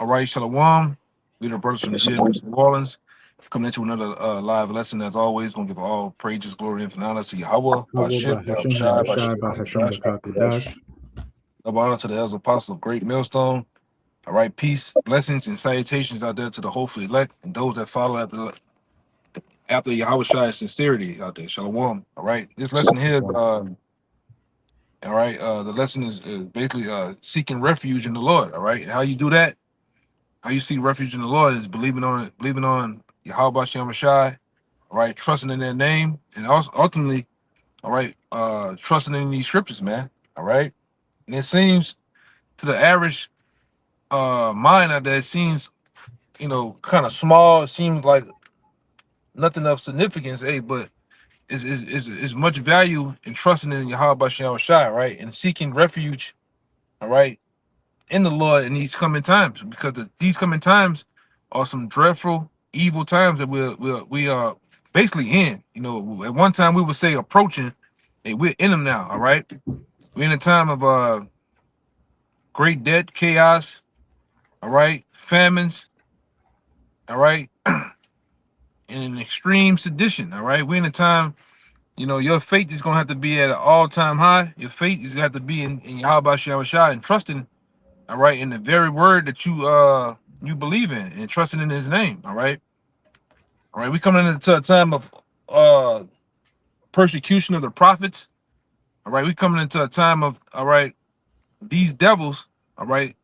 All right, Shalom. We the brothers from the city of New Orleans. Coming into another live lesson. As always, gonna give all praises, glory, and finality to Yahweh, Hava Bashim, Bahashim Shai, Yahushai Bashim, Bahashim Yakakodash. Double honor to the elders apostle, great millstone. All right, peace, blessings, and salutations out there to the hopefully elect and those that follow after Yahweh Shai's sincerity out there. Shalom. All right, this lesson here, all right, the lesson is basically seeking refuge in the Lord. All right, and how you do that? How you seek refuge in the Lord is believing on Yahweh Shem Shai, all right, trusting in their name, and also ultimately, all right, trusting in these scriptures, man. All right. And it seems to the average mind out there, it seems, kind of small, it seems like nothing of significance, hey, but is much value in trusting in Yahweh Shem Shai, right? And seeking refuge, all right, in the Lord in these coming times, because these coming times are some dreadful, evil times that we are basically in. You know, at one time we would say approaching, hey, we're in them now. All right, we're in a time of great debt, chaos. All right, famines. All right, and extreme sedition. All right, we're in a time. You know, your faith is gonna have to be at an all-time high. Your faith is gonna have to be in Yahweh Shai and trusting, all right, in the very word that you believe in and trusting in his name. All right, we coming into a time of uh persecution of the prophets. All right, we coming into a time of, all right, these devils, all right,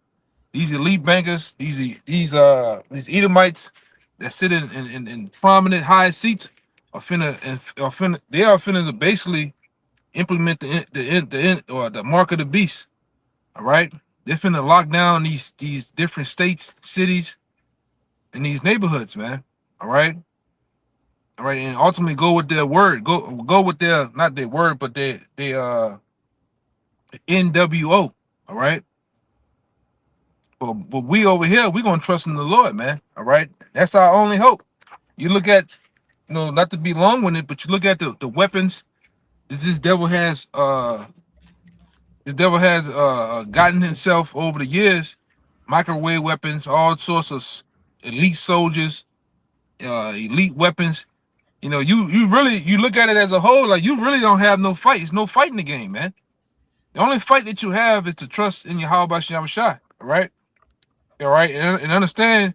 these elite bankers, these Edomites that sit in prominent high seats are finna they are finna to basically implement the mark of the beast. All right, they're finna lock down these different states, cities, and these neighborhoods, man. All right. All right, and ultimately go with their word. Go with their, not their word, but they NWO. All right. But we over here, we gonna trust in the Lord, man. All right. That's our only hope. You look at, not to be long winded, but you look at the weapons that this devil has gotten himself over the years, microwave weapons, all sorts of elite soldiers, elite weapons. You know, you really, you look at it as a whole, like you really don't have no fight. It's no fight in the game, man. The only fight that you have is to trust in Yahweh Shem Shai, all right? All right, and understand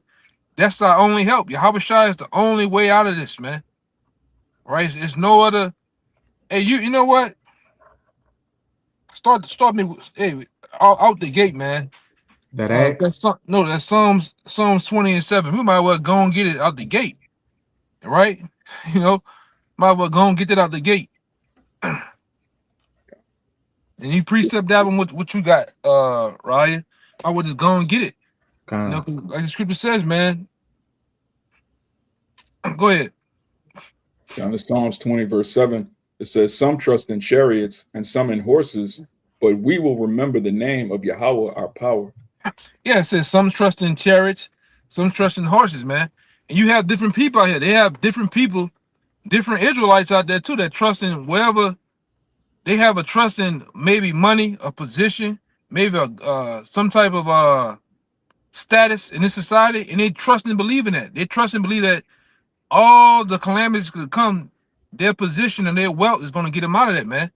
that's our only help. Yahweh Shai is the only way out of this, man. All right, it's no other. Hey, you know what? Start me with, hey, out the gate, man. That X. That's Psalms 20:7. We might well go and get it out the gate, all right? You know, might well go and get it out the gate. And you precept that one with what you got, Raya. I would just go and get it. You know, 'cause like the scripture says, man. Go ahead. Down to Psalms 20, verse 7, it says, "Some trust in chariots and some in horses, but we will remember the name of Yahweh our power." Yeah, it says some trust in chariots, some trust in horses, man. And you have different people out here. They have different people, different Israelites out there too that trust in wherever they have a trust in, maybe money, a position, maybe some type of status in this society, and they trust and believe in that. They trust and believe that all the calamities could come, their position and their wealth is going to get them out of that, man.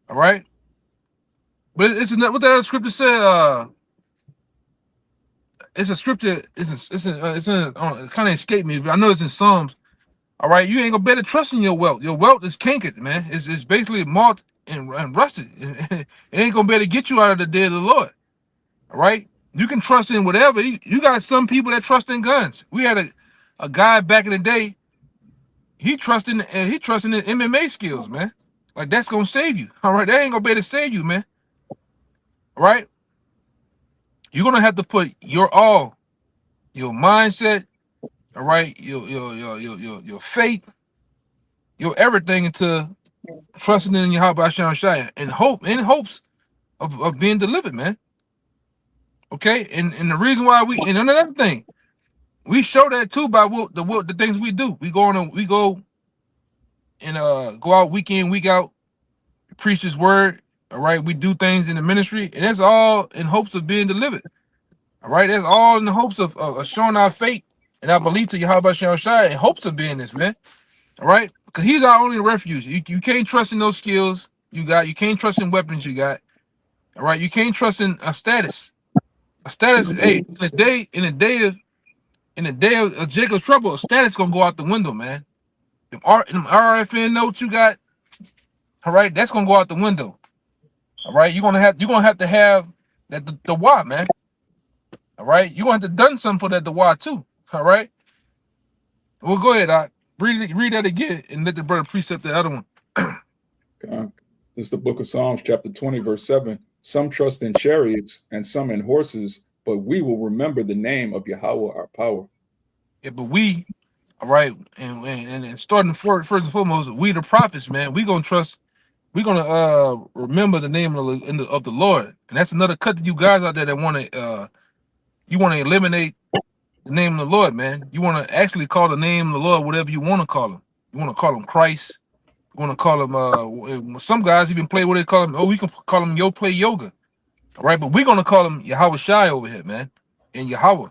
All right. But it's what that scripture said. It's a scripture. It kind of escaped me, but I know it's in Psalms. All right, you ain't gonna better trust in your wealth. Your wealth is cankered, man. It's basically marked and rusted. It ain't gonna better get you out of the day of the Lord. All right, you can trust in whatever. You got some people that trust in guns. We had a guy back in the day. He trusting in MMA skills, man. Like that's gonna save you. All right, that ain't gonna better save you, man. All right, you're gonna have to put your all, your mindset, all right, your faith, your everything into trusting in Yahweh Hashem Shai and hopes of being delivered, man. Okay, and the reason why and another thing, we show that too by the things we do. We go and go out week in, week out, preach His word. All right, we do things in the ministry, and that's all in hopes of being delivered. All right, that's all in the hopes of showing our faith and our belief to Yahweh Shai in hopes of being this, man. All right, because he's our only refuge. You can't trust in those skills you got. You can't trust in weapons you got. All right, you can't trust in a status. A status, hey, in the day of Jacob's trouble, a status gonna go out the window, man. Them RFN notes you got, all right, that's gonna go out the window. All right, you're gonna have to have that the why, man. All right, you're gonna have to done something for that the why too. All right. Well, go ahead. Read that again and let the brother precept the other one. This is the book of Psalms, chapter 20, verse 7. Some trust in chariots and some in horses, but we will remember the name of Yahweh our power. Yeah, but we, all right, and starting first and foremost, we the prophets, man. We gonna trust. We're gonna remember the name of the Lord, and that's another cut to you guys out there that want to you want to eliminate the name of the Lord, man. You want to actually call the name of the Lord whatever you want to call him. You want to call him Christ. You want to call him some guys even play what they call him. Oh, we can call him play yoga. All right, but we're gonna call him Yahweh Shai over here, man. And Yahweh.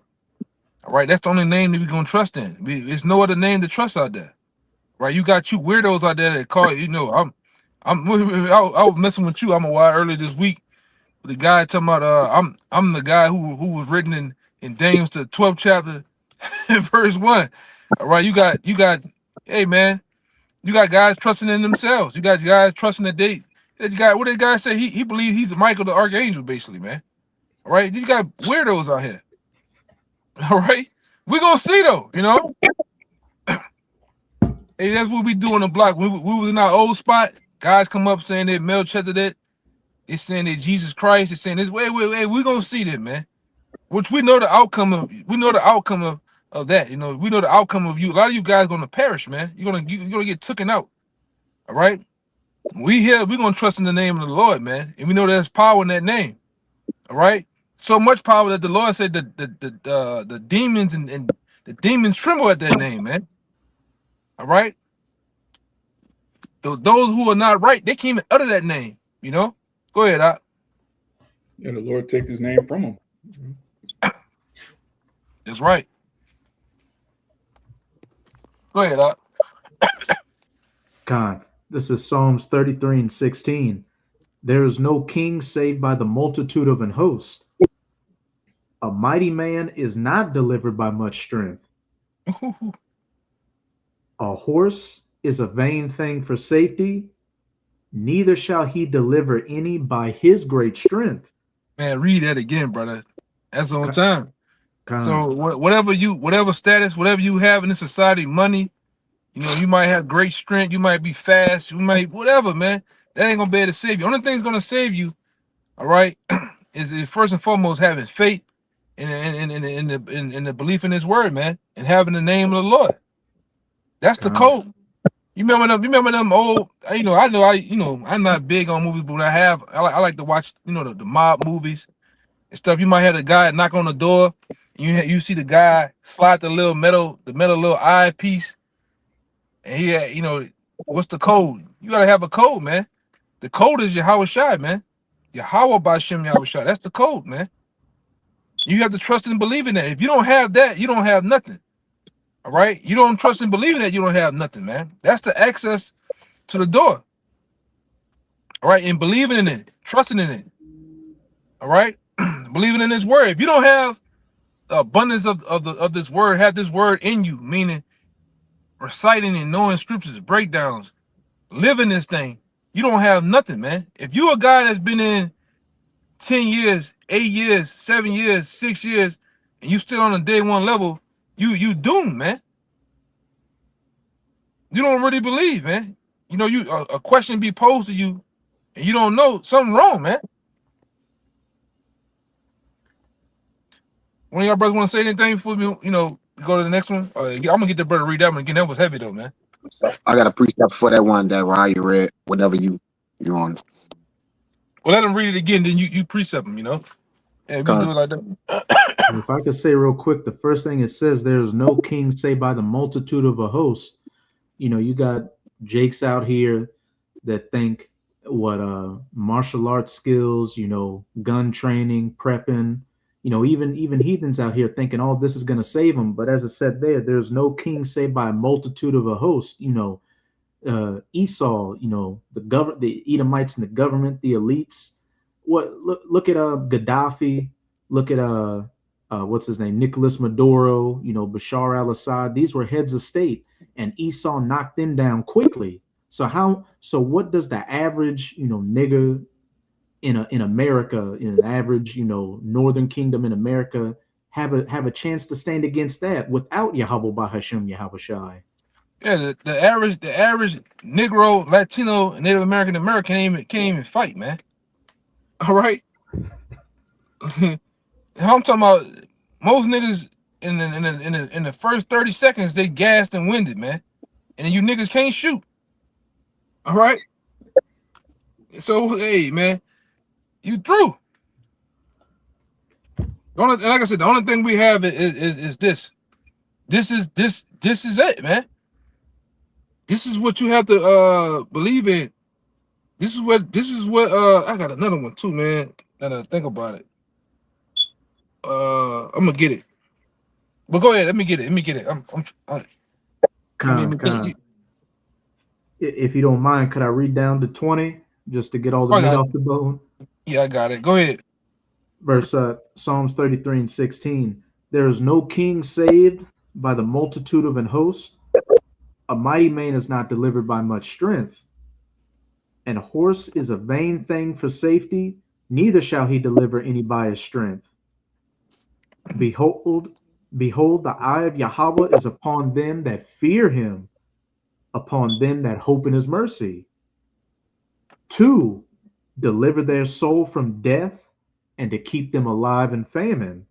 All right, that's the only name that we're gonna trust in. There's no other name to trust out there. Right? You got you weirdos out there that call it, I was messing with you. I'm a while earlier this week. The guy talking about I'm the guy who was written in Daniel's the 12th chapter, verse 1. All right, you got hey man, you got guys trusting in themselves. You got guys trusting that what did the guy say? He believes he's Michael the Archangel, basically, man. All right, you got weirdos out here. All right, we're gonna see though, Hey, that's what we do on the block. We was in our old spot. Guys come up saying that Melchizedek. It's saying that Jesus Christ is saying this. Wait, we're gonna see that, man. Which we know the outcome of. We know the outcome of that. We know the outcome of you. A lot of you guys gonna perish, man. You're gonna get taken out. All right. We're gonna trust in the name of the Lord, man. And we know there's power in that name. All right. So much power that the Lord said the demons and the demons tremble at that name, man. All right. Those who are not right, they can't even utter that name. Go ahead, Doc. Yeah, the Lord take his name from him. That's right. Go ahead, Doc. God, this is Psalms 33 and 16. There is no king save by the multitude of an host. A mighty man is not delivered by much strength. A horse is a vain thing for safety, neither shall he deliver any by his great strength. Man, read that again, brother. That's on time. So God. whatever status, whatever you have in this society, money, you might have great strength, you might be fast, you might whatever, man. That ain't gonna be able to save you. Only thing's gonna save you, all right, is first and foremost having faith in the belief in His word, man, and having the name of the Lord. That's the code. You remember them old, I'm not big on movies, but I like to watch, the mob movies and stuff. You might have a guy knock on the door, and you see the guy slide the metal little eye piece, and he what's the code? You gotta have a code, man. The code is Yahweh Shai, man. Yahweh Bashem Yahweh Shai. That's the code, man. You have to trust and believe in that. If you don't have that, you don't have nothing. All right, you don't trust and believe in that, you don't have nothing, man. That's the access to the door. All right, and believing in it, trusting in it. All right, believing in His word. If you don't have the abundance of this word, have this word in you, meaning reciting and knowing scriptures, breakdowns, living this thing, you don't have nothing, man. If you're a guy that's been in 10 years, 8 years, 7 years, 6 years, and you still on a day one level, you doomed, man. You don't really believe, man. A question be posed to you, and you don't know, something wrong, man. One of y'all brothers want to say anything before we, go to the next one? I'm gonna get the brother to read that one again. That was heavy though, man. I got a precept for that one that Ryan read whenever you on. Well, let him read it again, then you precept him, And we do it like that. If I could say real quick, the first thing it says, there is no king save by the multitude of a host. You got Jakes out here that think what martial arts skills, gun training, prepping, You know, even heathens out here thinking, oh, this is going to save them. But as I said there's no king saved by a multitude of a host. You know, Esau, you know, the Edomites and the government, the elites. Look at Gaddafi, look at what's his name, Nicolas Maduro, you know, Bashar al-Assad. These were heads of state, and Esau knocked them down quickly. So what does the average, you know, nigga in America, in an average, you know, northern kingdom in America have a chance to stand against that without Yahweh Bahashim Yahweh Shai? Yeah, the average Negro, Latino, Native American can't even fight, man. All right. I'm talking about most niggas in the first 30 seconds they gassed and winded, man. And then you niggas can't shoot. All right. So hey, man, you through. And like I said, the only thing we have is this. This is it, man. This is what you have to believe in. This is what I got another one too, man. Now that I think about it. I'm gonna get it. But go ahead, let me get it. Khan. If you don't mind, could I read down to 20 just to get all the meat off the bone? Yeah, I got it. Go ahead. Verse Psalms 33 and 16. There is no king saved by the multitude of an host. A mighty man is not delivered by much strength. And a horse is a vain thing for safety, neither shall he deliver any by his strength. Behold, the eye of Yahweh is upon them that fear him, upon them that hope in his mercy, to deliver their soul from death and to keep them alive in famine.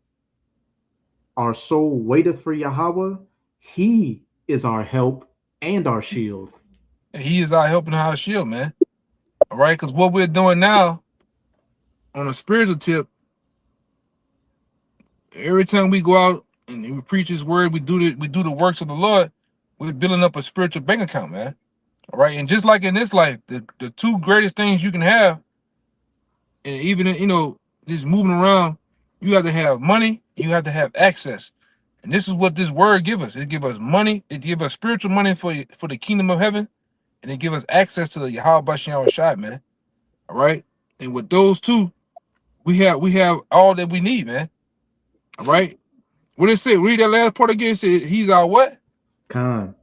Our soul waiteth for Yahweh. He is our help and our shield. He is our help and our shield, man. All right, because what we're doing now on a spiritual tip, every time we go out and we preach his word, we do the works of the Lord, we're building up a spiritual bank account, man. All right, and just like in this life, the two greatest things you can have, and even you know, just moving around, you have to have money, you have to have access. And this is what this word gives us. It gives us money, it gives us spiritual money for the kingdom of heaven, and it gives us access to the Yahweh Bashem Shai, man. All right. And with those two, we have all that we need, man. All right. What did it say? Read that last part again. It said he's our what? Khan.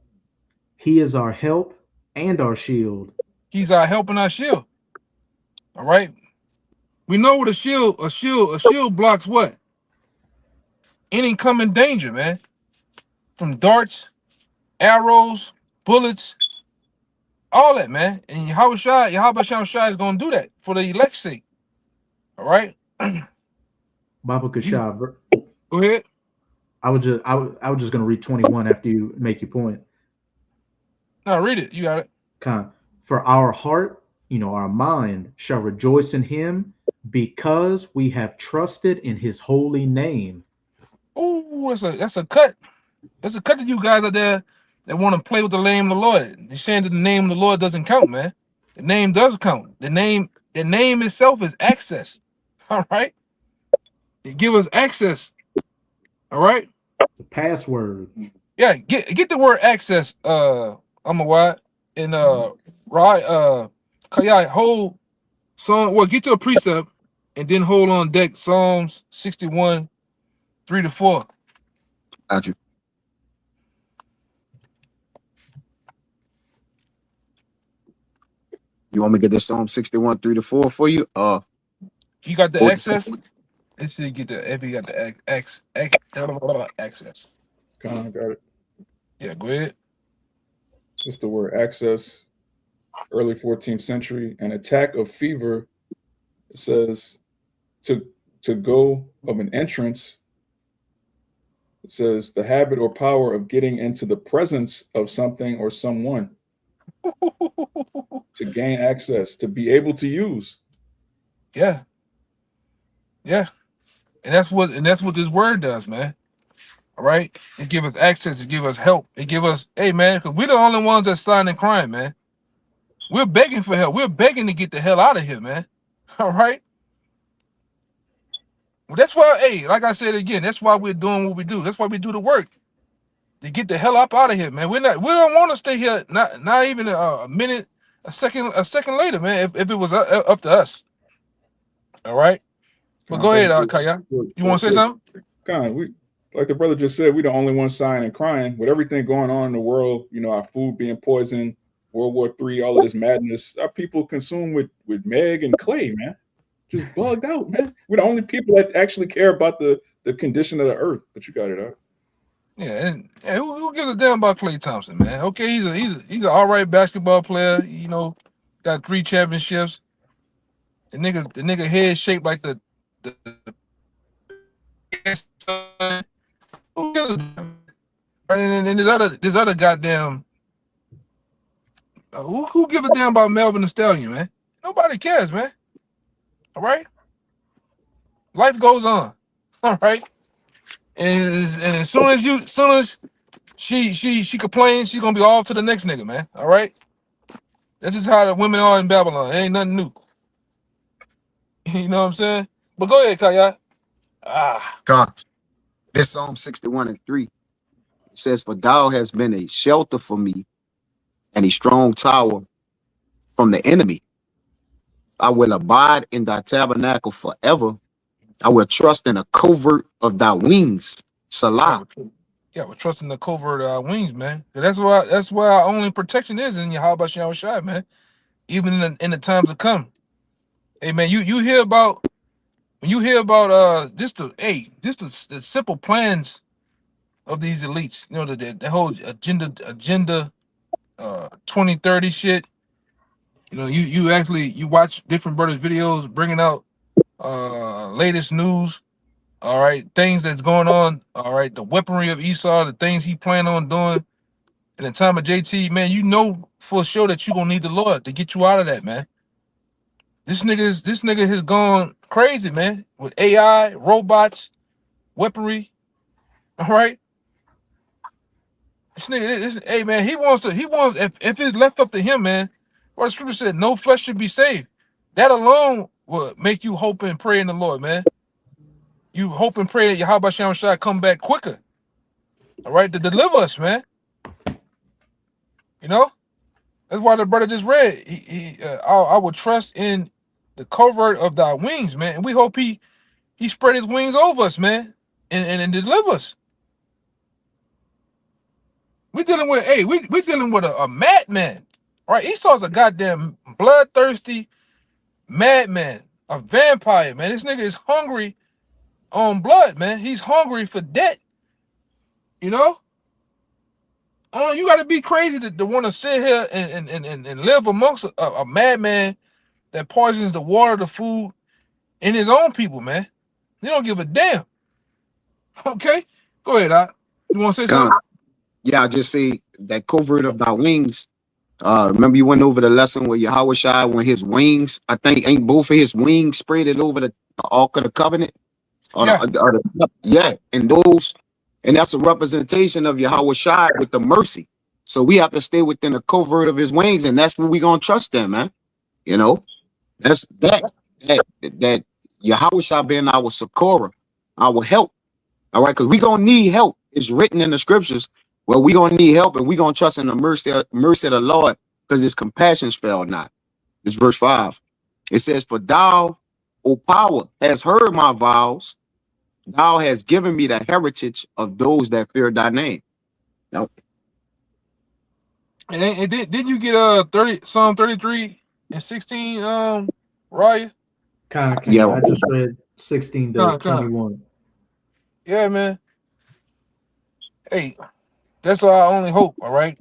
He is our help and our shield. He's our help and our shield. All right. We know what a shield blocks what? Any coming danger, man. From darts, arrows, bullets, all that, man. And Yahweh Shai is gonna do that for the elect's sake. All right. Baba Kashab. Go ahead. I was just gonna read 21 after you make your point. No, read it. You got it. Khan. For our heart, you know, our mind shall rejoice in him because we have trusted in his holy name. Oh, that's a cut. That's a cut to you guys out there that want to play with the name of the Lord. They're saying that the name of the Lord doesn't count, man. The name does count. The name itself is access. All right. It gives us access. All right. The password. Yeah, get the word access. I'm a what and right. Yeah, hold Psalm. Well, get to a precept and then hold on deck. Psalms 61, 3-4. Got you. You want me to get this Psalm 61, 3-4 for you? You got the access? Let's see, get the if you got the access. Got it. Yeah, go ahead. Just the word access, early 14th century. An attack of fever, it says, to go of an entrance. It says the habit or power of getting into the presence of something or someone. To gain access, to be able to use. Yeah. Yeah. And that's what this word does, man. All right. It gives us access, it gives us help. It gives us, hey man, because we're the only ones that's signing crime, man. We're begging for help. We're begging to get the hell out of here, man. All right. Well, that's why, hey, like I said again, that's why we're doing what we do. That's why we do the work to get the hell up out of here, man. We don't want to stay here, not even a minute, a second later, man. If it was up to us, all right. But go ahead, Kaya. You want to say something? We, like the brother just said, we the only ones sighing and crying with everything going on in the world. You know, our food being poisoned, World War III, all of this madness. Our people consumed with Meg and Clay, man. Just bugged out, man. We're the only people that actually care about the condition of the earth. But you got it out. Yeah, and who gives a damn about Klay Thompson, man? Okay, he's an all right basketball player. You know, got 3 championships. The nigga head shaped like the who gives a damn? And then there's other goddamn who give a damn about Melvin the Stallion, man? Nobody cares, man. All right, life goes on. All right, and as soon as she complains, she's gonna be off to the next nigga, man. All right, that's just how the women are in Babylon. It ain't nothing new. You know what I'm saying? But go ahead, Kaya. God, this Psalm 61:3. It says, "For thou hast been a shelter for me and a strong tower from the enemy. I will abide in thy tabernacle forever. I will trust in the covert of thy wings." Salah. Yeah, we're trusting the covert wings, man. That's why our only protection is in Yahweh Shah Shai, man. Even in the times to come. Hey, man, you hear about when you hear about just the simple plans of these elites. You know the whole agenda 2030 shit. You know, you watch different brothers' videos bringing out latest news. All right, things that's going on. All right, the weaponry of Esau, the things he planned on doing in the time of JT, man. You know for sure that you're gonna need the Lord to get you out of that, man. This nigga has gone crazy, man, with AI, robots, weaponry. All right. Hey man, he wants if it's left up to him, man. What the scripture said, no flesh should be saved. That alone will make you hope and pray in the Lord, man. You hope and pray that Yahweh Shem Shai come back quicker. All right, to deliver us, man. You know, that's why the brother just read. I will trust in the covert of thy wings, man. And we hope he spread his wings over us, man, and deliver us. We're dealing with a madman. All right, Esau's a goddamn bloodthirsty madman, a vampire, man. This nigga is hungry on blood, man. He's hungry for debt. You know? Oh, you gotta be crazy to want to sit here and live amongst a madman that poisons the water, the food, and his own people, man. They don't give a damn. Okay? Go ahead, Doc. You wanna say something? Yeah, I just say that covert of thy wings. Remember you went over the lesson with Yahweh Shai when his wings, I think, ain't both of his wings spread it over the Ark of the Covenant? And that's a representation of Yahweh Shai with the mercy. So we have to stay within the covert of his wings, and that's where we're gonna trust them, man. You know, that's that Yahweh Shai being our succorer, our help. All right, because we're gonna need help. It's written in the scriptures. Well, we're gonna need help, and we're gonna trust in the mercy of the Lord, because his compassions fail not. It's verse 5. It says, "For thou, O power, has heard my vows. Thou hast given me the heritage of those that fear thy name." Now, and did you get Psalm 33 and 16, Raya? Yeah, I just read 16 to 21. Yeah, man. Hey, that's our only hope. All right,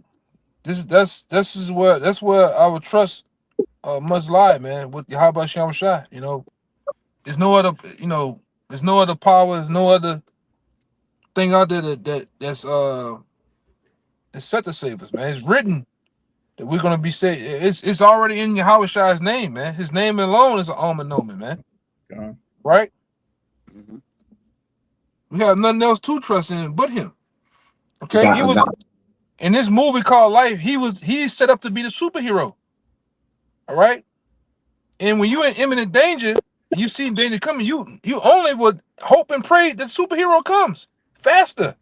that's where our trust must lie, man. With Yahweh Shem Shai, you know, there's no other, there's no other power, there's no other thing out there that's set to save us, man. It's written that we're gonna be saved. It's already in Yahweh Shai's name, man. His name alone is an alma nomen, man. Right? Mhm. We have nothing else to trust in but him. Okay, he was in this movie called Life. He's set up to be the superhero. All right, and when you're in imminent danger, and you see danger coming, you only would hope and pray that superhero comes faster.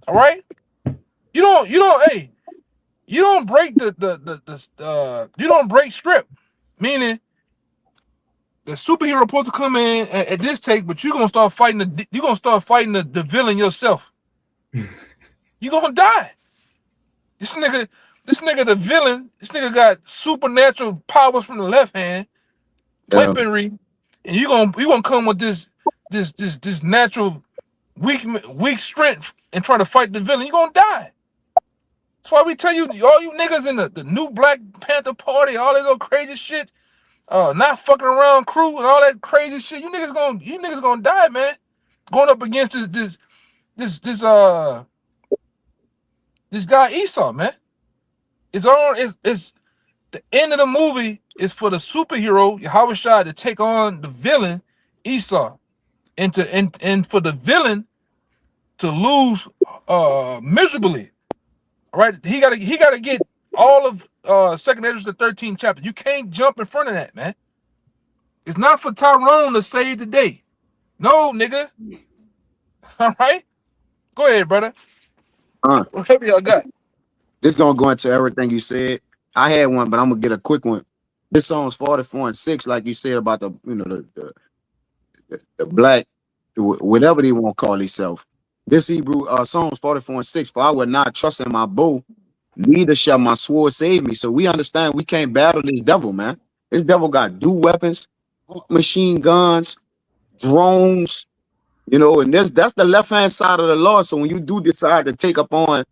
All right? You don't hey, you don't break you don't break script. Meaning the superhero supposed to come in at this take, but you're gonna start fighting the villain yourself. You're gonna die. This nigga the villain, this nigga got supernatural powers from the left hand, weaponry, and you gonna come with this natural weak strength and try to fight the villain. You're gonna die. That's why we tell you, all you niggas in the new Black Panther Party, all this old crazy shit, not fucking around crew and all that crazy shit. You niggas gonna die, man. Going up against this guy Esau, man. It's the end of the movie is for the superhero Yahweh Shai to take on the villain Esau, and for the villain to lose miserably. All right, he gotta get all of 2nd Ezra the 13th chapter. You can't jump in front of that, man. It's not for Tyrone to save the day. No, nigga. All right, go ahead, brother. Whatever y'all got. This gonna go into everything you said. I had one, but I'm gonna get a quick one. This song's 44:6, like you said about the the black, whatever they want to call themselves. This Hebrew Psalms 44:6. For I will not trust in my bow, neither shall my sword save me. So we understand we can't battle this devil, man. This devil got dual weapons, machine guns, drones, and that's the left hand side of the Lord. So when you do decide to take up on,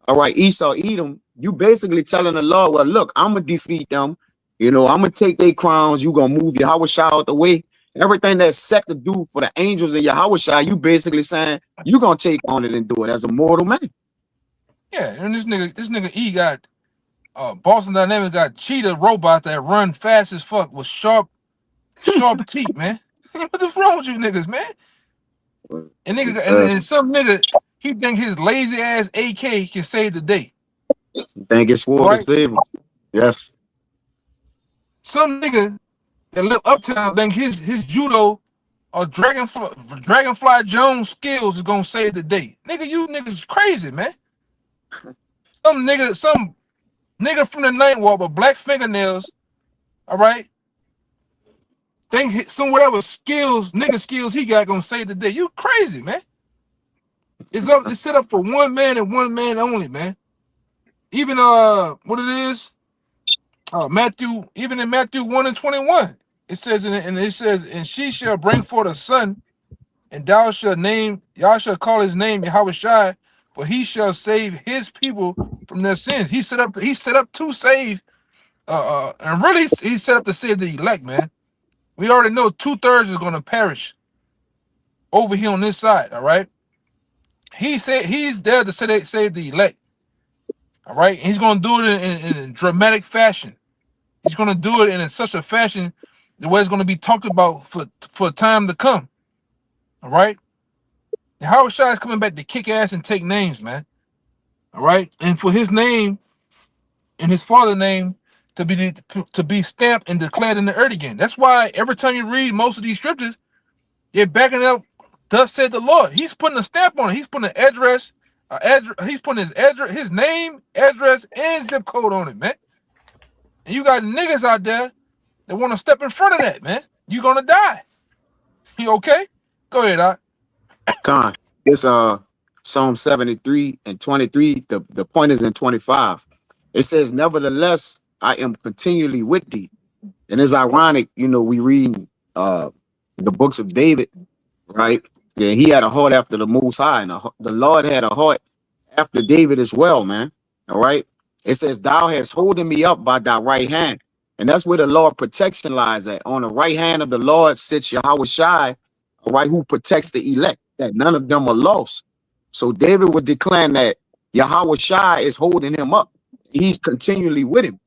all right, Esau, Edom, you basically telling the Lord, well, look, I'm gonna defeat them. I'm gonna take their crowns. You gonna move Yahweh Shai out the way. Everything that's set to do for the angels in Yahweh Shai, you basically saying you gonna take on it and do it as a mortal man. Yeah, and this nigga E got Boston Dynamics got cheetah robots that run fast as fuck with sharp teeth, man. What the wrong with you niggas, man? And niggas and some nigga, he think his lazy ass AK can save the day. Think it's sword Right. to save him. Yes. Some nigga that live uptown think his judo or Dragonfly Jones skills is gonna save the day. Nigga, you niggas crazy, man. Some nigga from the night walk with black fingernails, all right? Think some whatever nigga skills he got gonna save the day. You crazy, man. It's set up for one man and one man only, man. Even what it is, Matthew, even in Matthew 1:21, it says and she shall bring forth a son, and y'all shall call his name Yahweh Shai, for he shall save his people from their sins. He set up to save, and really he set up to save the elect, man. We already know 2/3 is gonna perish over here on this side, all right? He said he's there to save the elect. All right, and he's gonna do it in a dramatic fashion. He's gonna do it in such a fashion the way it's gonna be talked about for time to come. All right, and Howard Shai is coming back to kick ass and take names, man. All right, and for his name and his father's name to be stamped and declared in the earth again. That's why every time you read most of these scriptures, they're backing up. Thus said the Lord. He's putting a stamp on it. He's putting an address. He's putting his name, address, and zip code on it, man. And you got niggas out there that want to step in front of that, man. You're gonna die. You okay? Go ahead, Doc. Con. It's Psalm 73:23. The point is in 25. It says, nevertheless, I am continually with thee. And it's ironic, we read the books of David, right? Yeah, he had a heart after the Most High, and the Lord had a heart after David as well, man. All right. It says, thou hast holding me up by thy right hand. And that's where the Lord protection lies at. On the right hand of the Lord sits Yahweh Shai, all right, who protects the elect, that none of them are lost. So David was declaring that Yahweh Shai is holding him up. He's continually with him,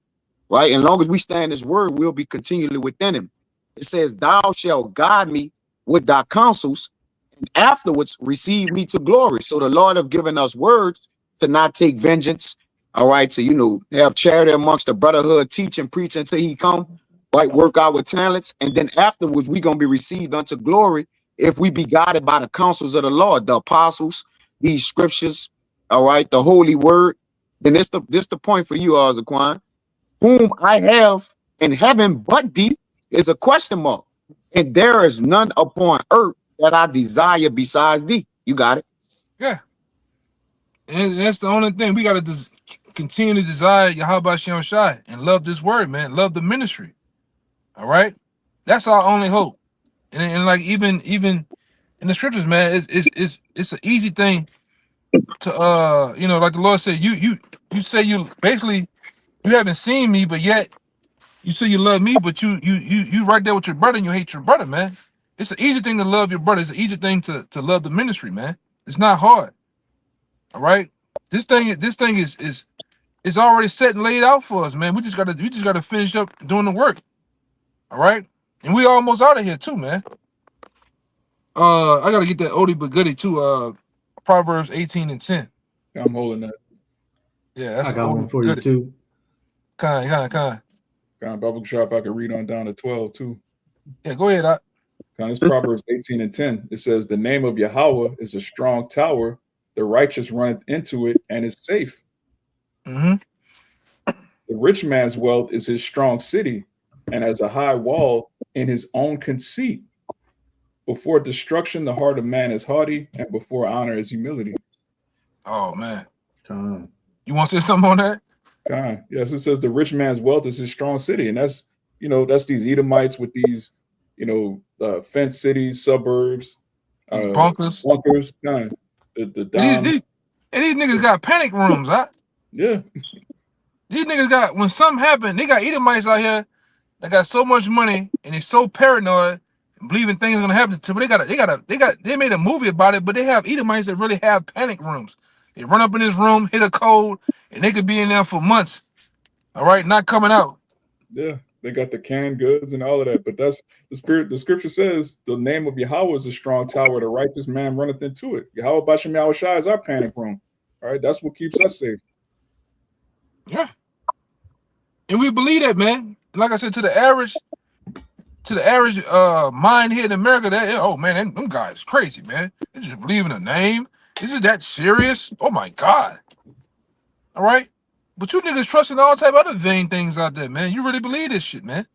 right? And long as we stand his word, we'll be continually within him. It says, thou shalt guide me with thy counsels, and afterwards receive me to glory. So the Lord have given us words to not take vengeance, all right, to have charity amongst the brotherhood, teach and preach until he come, right? Work our talents, and then afterwards we gonna be received unto glory if we be guided by the counsels of the Lord, the apostles, these scriptures, all right, the holy word. Then this the point for you, Zaquan. Whom I have in heaven but thee is a question mark, and there is none upon earth that I desire besides thee. You got it. Yeah. And that's the only thing. We got to continue to desire Yahweh Shem Shai and love this word, man. Love the ministry. All right? That's our only hope. And like even in the scriptures, man, it's an easy thing to you know, like the Lord said, you say you basically you haven't seen me, but yet you say you love me, but you right there with your brother and you hate your brother, man. It's an easy thing to love your brother. It's an easy thing to love the ministry, man. It's not hard. All right. This thing is already set and laid out for us, man. We just gotta finish up doing the work. All right. And we almost out of here too, man. I gotta get that oldie but goodie too. Proverbs 18 and 10. Yeah, I'm holding that. Yeah, that's I got one for you too. Kind. Kind of Bible shop I can read on down to 12 too. Yeah, go ahead. Kind of Proverbs 18 and 10. It says, "The name of Yahweh is a strong tower. The righteous runneth into it and is safe. Mm-hmm. The rich man's wealth is his strong city, and as a high wall in his own conceit. Before destruction, the heart of man is haughty, and before honor is humility." Oh man. Come. You want to say something on that? Yes, it says the rich man's wealth is his strong city, and that's that's these Edomites with these fenced cities, suburbs, Bunkers. The and these niggas got panic rooms, huh? Yeah. These niggas got, when something happened, they got Edomites out here that got so much money and they so paranoid, believing things are gonna happen to them. They made a movie about it, but they have Edomites that really have panic rooms. They run up in this room, hit a code, and they could be in there for months. All right, not coming out. Yeah, they got the canned goods and all of that. But that's the spirit. The scripture says the name of Yahweh is a strong tower. The righteous man runneth into it. Yahweh Bashem Yahweh Shai is our panic room. All right, that's what keeps us safe. Yeah. And we believe that, man. Like I said, to the average mind here in America, them guys crazy, man. They just believe in a name. Is it that serious? Oh my God. All right. But you niggas trusting all type of other vain things out there, man. You really believe this shit, man.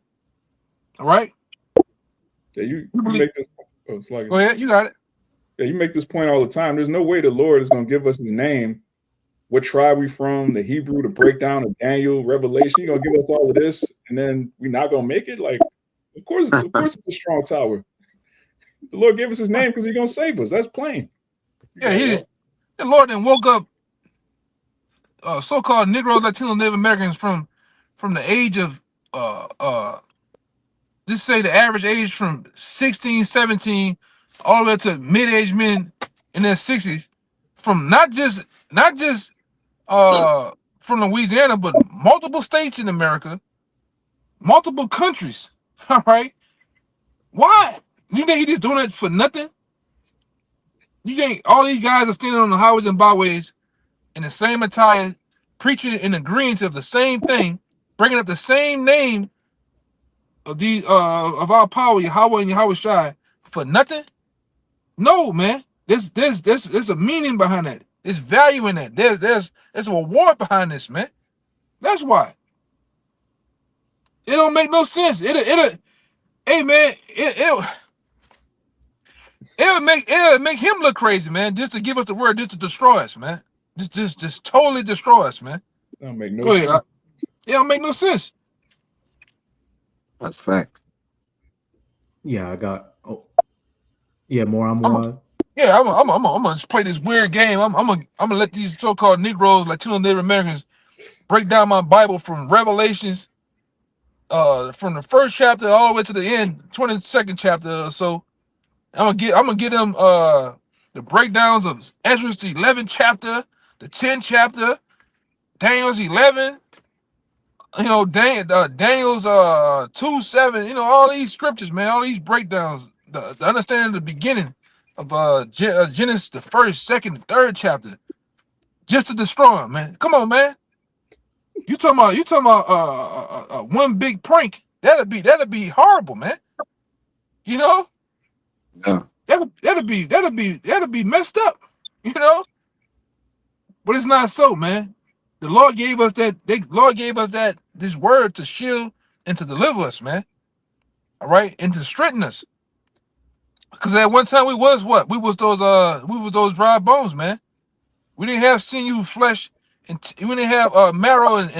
All right. Yeah, you make this. Oh, it's like, go ahead, you got it. Yeah, you make this point all the time. There's no way the Lord is going to give us his name, what tribe we from, the Hebrew, the breakdown of Daniel, Revelation. You're going to give us all of this, and then we're not going to make it? Like, of course it's a strong tower. The Lord gave us his name because he's going to save us. That's plain. Yeah, the Lord then woke up so-called Negro, Latino, Native Americans from the age of just say the average age from 16, 17, all the way to mid-aged men in their 60s, from not just from Louisiana, but multiple states in America, multiple countries. All right, why? You think he just doing it for nothing? You think all these guys are standing on the highways and byways in the same attire, preaching and agreeing to the same thing, bringing up the same name of these of our power, Yahweh and Yahweh Shai, for nothing? No, man. There's a meaning behind that. There's value in that. There's a reward behind this, man. That's why. It don't make no sense. Hey man, it'll make him look crazy, man, just to give us the word, just to destroy us, man. Just totally destroy us, man. That don't make no sense. It don't make no sense. That's fact. Yeah, I got. Oh, yeah, more. I'm on. Yeah, I'm gonna play this weird game. I'm gonna let these so-called Negroes, Latino, Native Americans, break down my Bible from Revelations, from the first chapter all the way to the end, 22nd chapter or so. I'm gonna get them the breakdowns of Ezra's 11th chapter, the 10th chapter, Daniel's 11. Daniel's 2:7. All these scriptures, man. All these breakdowns, the understanding of the beginning of Genesis, the first, second, and third chapter, just to destroy them, man. Come on, man. You talking about one big prank That'd be horrible, man. You know, Yeah. that'd be messed up. You know, but it's not so, man. The Lord gave us this word to shield and to deliver us, man. All right, and to strengthen us. Because at one time we was what? We was those dry bones, man. We didn't have sinew, flesh, and we didn't have marrow and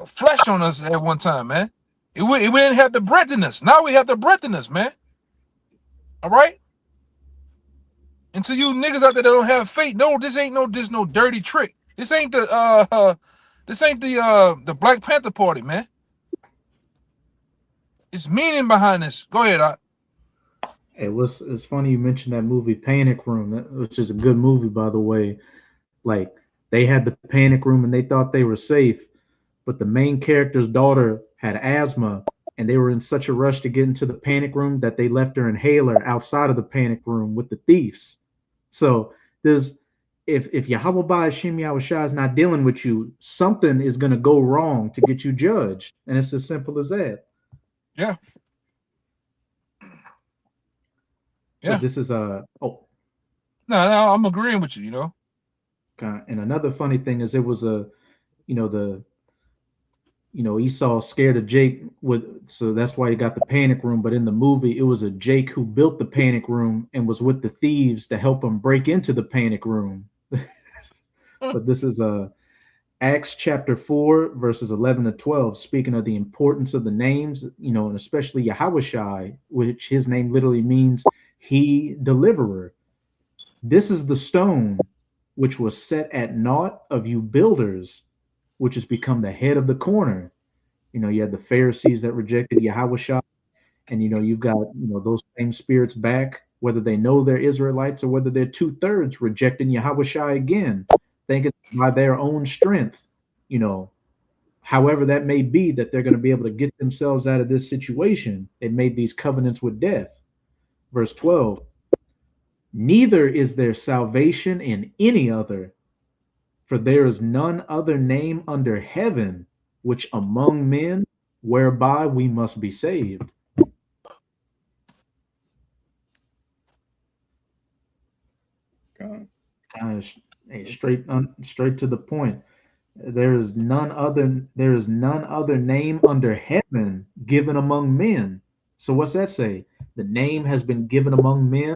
flesh on us at one time, man. We didn't have the breath in us. Now we have the breath in us, man. All right. And to you niggas out there that don't have faith, no, this ain't no dirty trick. This ain't the Black Panther Party, man. It's meaning behind this. Go ahead, Art. Hey, it's funny you mentioned that movie Panic Room, which is a good movie, by the way. Like, they had the panic room and they thought they were safe, but the main character's daughter had asthma, and they were in such a rush to get into the panic room that they left her inhaler outside of the panic room with the thieves. So if Yahweh Ba'ashim Yahushua is not dealing with you, something is going to go wrong to get you judged, and it's as simple as that. Yeah. But Yeah. this is No, I'm agreeing with you. You know. And another funny thing is, it was Esau scared of Jake so that's why he got the panic room. But in the movie, it was a Jake who built the panic room and was with the thieves to help him break into the panic room. But this is Acts chapter 4, verses 11 to 12, speaking of the importance of the names, and especially Yahushai, which his name literally means he deliverer. This is the stone which was set at naught of you builders, which has become the head of the corner. You had the Pharisees that rejected Yahushua, and you've got those same spirits back, whether they know they're Israelites or whether they're 2/3 rejecting Yahushua again, thinking by their own strength, however that may be, that they're going to be able to get themselves out of this situation. They made these covenants with death. Verse 12, neither is there salvation in any other, for there is none other name under heaven which among men whereby we must be saved. Straight to the point. There is none other name under heaven given among men. So what's that say? The name has been given among men.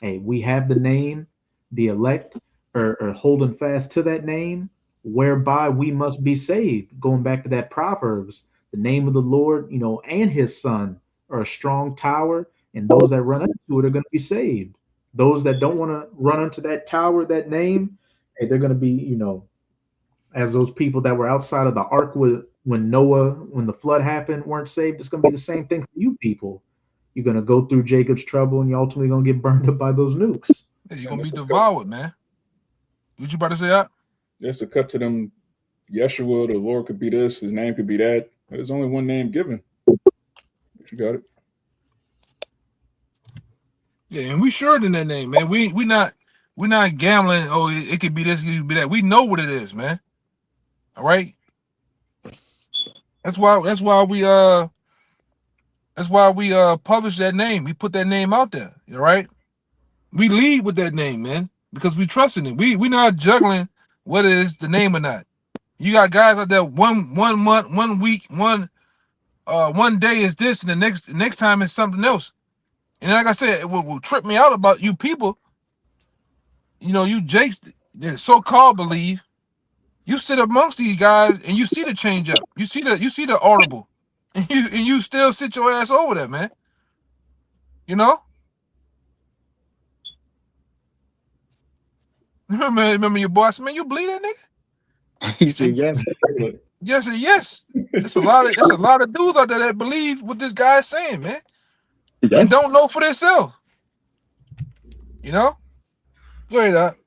Hey, we have the name, the elect are holding fast to that name, whereby we must be saved. Going back to that Proverbs, the name of the Lord, and his son are a strong tower, and those that run into it are going to be saved. Those that don't want to run into that tower, that name, hey, they're going to be, as those people that were outside of the ark when the flood happened, weren't saved. It's going to be the same thing for you people. You're going to go through Jacob's trouble, and you're ultimately going to get burned up by those nukes. Yeah, you're going to be devoured, man. What you about to say, Art? Just to cut to them, Yeshua, the Lord could be this, his name could be that. There's only one name given. You got it. Yeah, and we sure in that name, man. We're not gambling. Oh, it could be this, it could be that. We know what it is, man. All right. That's why we publish that name. We put that name out there. All right. We lead with that name, man, because we trust in it. We not juggling whether it's the name or not. You got guys out there, one month, 1 week, one day is this, and the next time is something else. And like I said, it will trip me out about you people. You Jakes, the so-called believe. You sit amongst these guys and you see the change up. You see the audible, and you still sit your ass over there, man. Remember your boy? I said, man, you believe that nigga? He said yes. Yes. It's a lot of dudes out there that believe what this guy's saying, man. Yes. And don't know for themselves. Go ahead, Doc.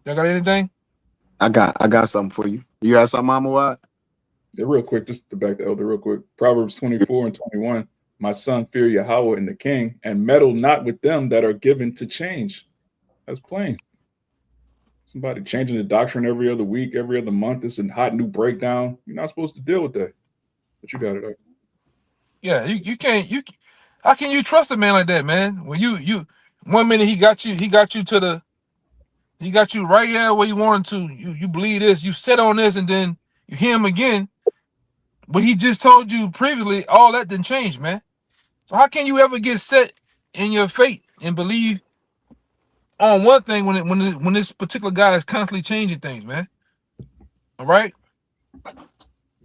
Y'all got anything? I got something for you. You got something, Mama? Yeah, real quick, just to back the elder real quick. Proverbs 24 and 21. My son, fear Yahweh and the king, and meddle not with them that are given to change. That's plain. Somebody changing the doctrine every other week, every other month. It's a hot new breakdown. You're not supposed to deal with that. But you got it. Yeah, you can't how can you trust a man like that, man? When you 1 minute he got you right here where you wanted to. You believe this, you sit on this, and then you hear him again. But he just told you previously all that didn't change, man. So how can you ever get set in your fate and believe on one thing when this particular guy is constantly changing things, man? All right.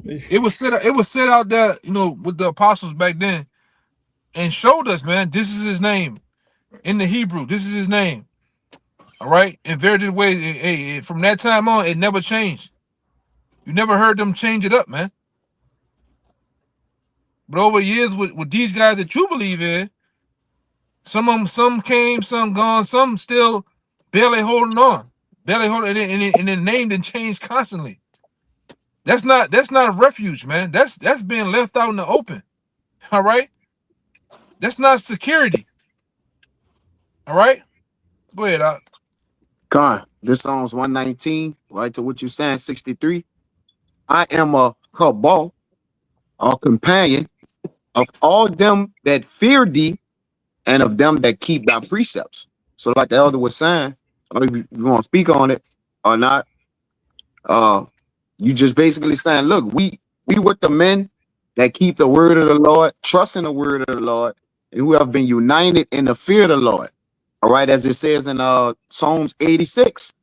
It was set out there, with the apostles back then, and showed us, man, this is his name in the Hebrew. This is his name. All right. In various ways, from that time on, it never changed. You never heard them change it up, man. But over the years with these guys that you believe in, some came, some gone, some still barely holding on, and the name didn't change constantly. That's not a refuge, man. That's being left out in the open. All right. That's not security. All right. Go ahead, Doc. Con, this Psalms 119, right to what you saying, 63. I am a habal, a companion of all them that fear thee and of them that keep thy precepts. So like the elder was saying, I don't know if you want to speak on it or not. You just basically saying, look, we with the men that keep the word of the Lord, trust in the word of the Lord, and who have been united in the fear of the Lord. All right, as it says in Psalms 86.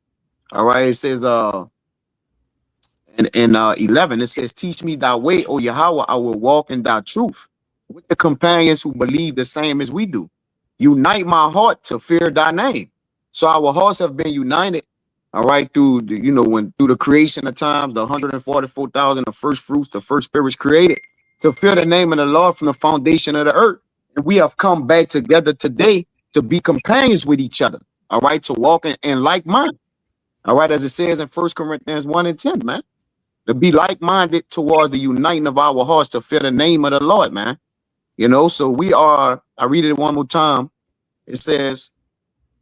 All right, it says in 11, it says, teach me thy way, O Yahweh, I will walk in thy truth. With the companions who believe the same as we do. Unite my heart to fear thy name. So our hearts have been united, all right, through the creation of times, the 144,000, the first fruits, the first spirits created, to fear the name of the Lord from the foundation of the earth. And we have come back together today to be companions with each other, all right, to walk in like mind. All right, as it says in 1 Corinthians 1:10, man, to be like-minded towards the uniting of our hearts to fear the name of the Lord, man. So we are, I read it one more time. It says,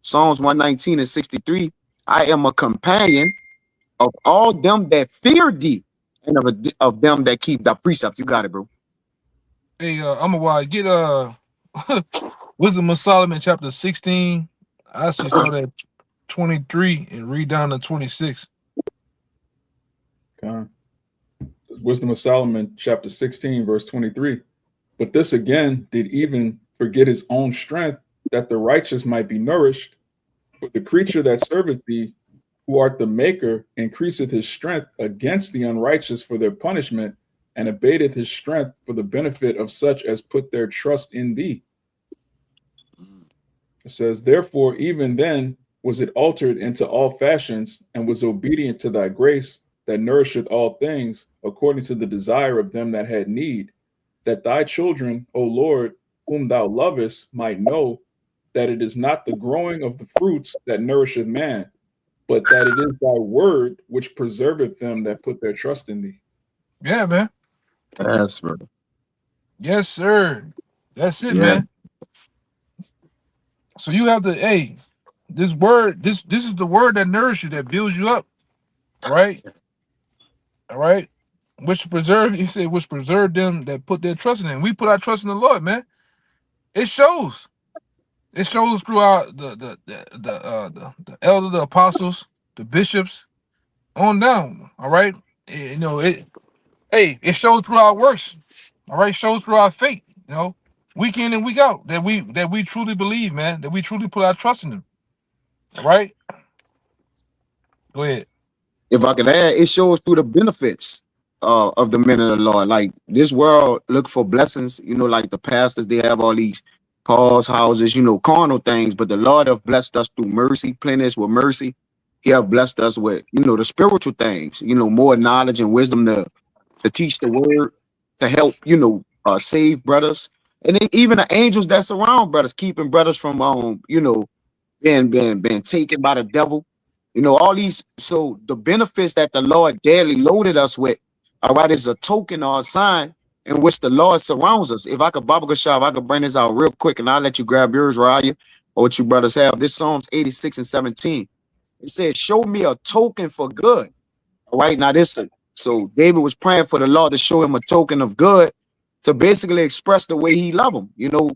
Psalms 119 and 63, I am a companion of all them that fear thee and of them that keep thy precepts. You got it, bro. Hey, I'm a while. Get Wisdom of Solomon, chapter 16. I should start at 23 and read down to 26. Okay. Wisdom of Solomon, chapter 16, verse 23. But this again did even forget his own strength, that the righteous might be nourished. But the creature that serveth thee, who art the maker, increaseth his strength against the unrighteous for their punishment, and abateth his strength for the benefit of such as put their trust in thee. It says, therefore, even then was it altered into all fashions, and was obedient to thy grace, that nourisheth all things, according to the desire of them that had need, that thy children, O Lord, whom thou lovest, might know that it is not the growing of the fruits that nourisheth man, but that it is thy word which preserveth them that put their trust in thee. Yeah, man. Yes, brother. Yes, sir. That's it, Yeah. man. So you have to, this word, this is the word that nourishes you, that builds you up. All right. All right. Which preserve them that put their trust in him. We put our trust in the Lord, man. It shows. It shows throughout the elder, the apostles, the bishops, on down. All right. It shows through our works. All right, it shows through our faith, week in and week out, that we truly believe, man, that we truly put our trust in him. All right. Go ahead. If I could add, it shows through the benefits of the men of the Lord. Like this world look for blessings, like the pastors, they have all these cars, houses, carnal things, but the Lord have blessed us through mercy, plenteous with mercy. He have blessed us with, the spiritual things, more knowledge and wisdom to teach the word, to help, save brothers. And then even the angels that surround brothers, keeping brothers from, being taken by the devil. All these, so the benefits that the Lord daily loaded us with, all right, is a token or a sign in which the Lord surrounds us. If I could, Baba Gashab, if I could bring this out real quick, and I'll let you grab yours, Raya, or what you brothers have. This Psalms 86 and 17. It says, show me a token for good. All right. Now so David was praying for the Lord to show him a token of good to basically express the way he love him. You know,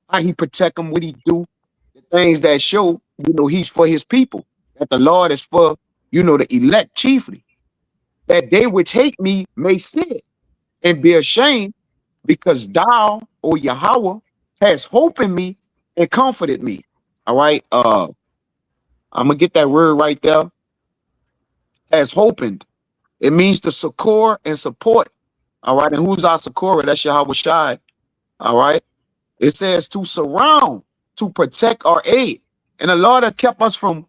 how he protect him, what he do, the things that show, you know, he's for his people, that the Lord is for, you know, the elect chiefly, that they which hate me may see it and be ashamed, because thou, O Yahweh, has hope in me and comforted me. All right. I'm gonna get that word right there. As hoping. It means to succor and support. All right. And who's our succor? That's Yahweh Shai. All right. It says to surround, to protect our aid. And the Lord has kept us from,